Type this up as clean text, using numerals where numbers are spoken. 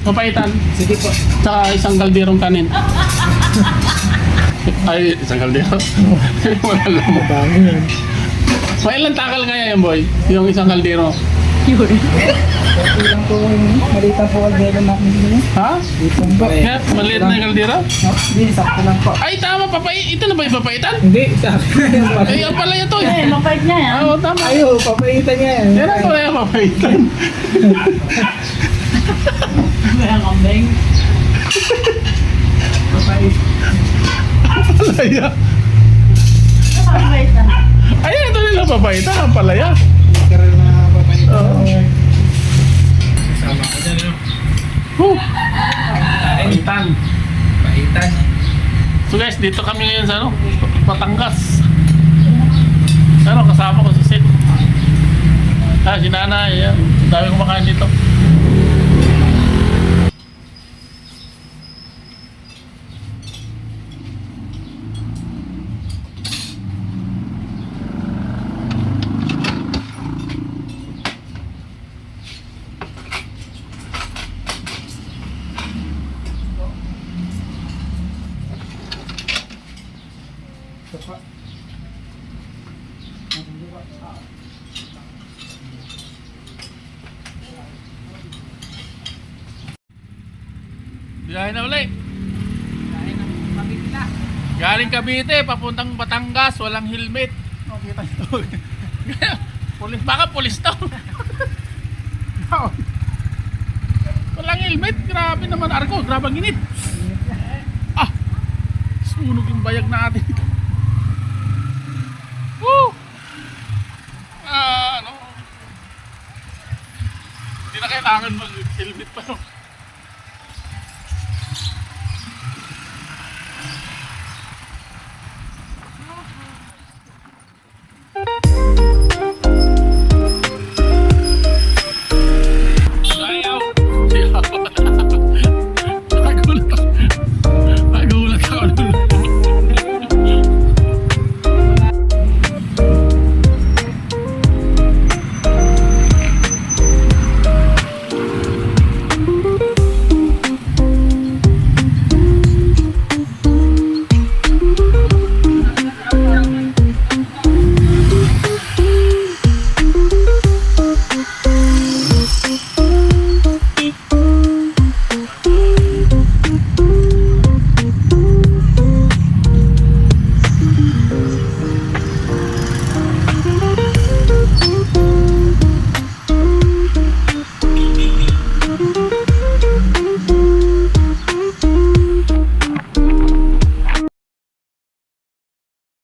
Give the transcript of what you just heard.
Papaitan. Sige po. Tsaka isang kalderong kanin. Ay, isang kaldero. Wala lang. Madami yan. May ilang takal kaya yan, boy? Yung isang kaldero. Okay lang po yung malita po kaldero namin yun. Ha? Dito po. Kaya, maliit na yung kaldero? Hindi, sakto lang po. Ay, tama, ito na ba yung papaitan? Hindi, sa akin. Ay, ang pala ito eh. Mapait niya yan. Oo, tama. Ayo, papalitan niya yan. Yan ang pala yung papaitan. May ang kambing. Papait. Palaya. Mapait na. Ay, ito nila papaitan, ang palaya. Literal na papalitan. Oo. Sama ka dyan, no? Papaitan. Papaitan. So guys, dito kami ngayon sa ano? Batangas. Ano, kasama ko si Sid. Si Nana, yan. Ang dami kumakain dito. Biyahe na ulit. Galing Cavite, papuntang Batangas, walang helmet. Oh, kita nyo. Pulis, baka pulis to. Walang helmet, grabe naman. Argo, grabe ang init. Ah, sunog yung bayag natin. Woo! Ano? Hindi na kailangan mag-helmet pa.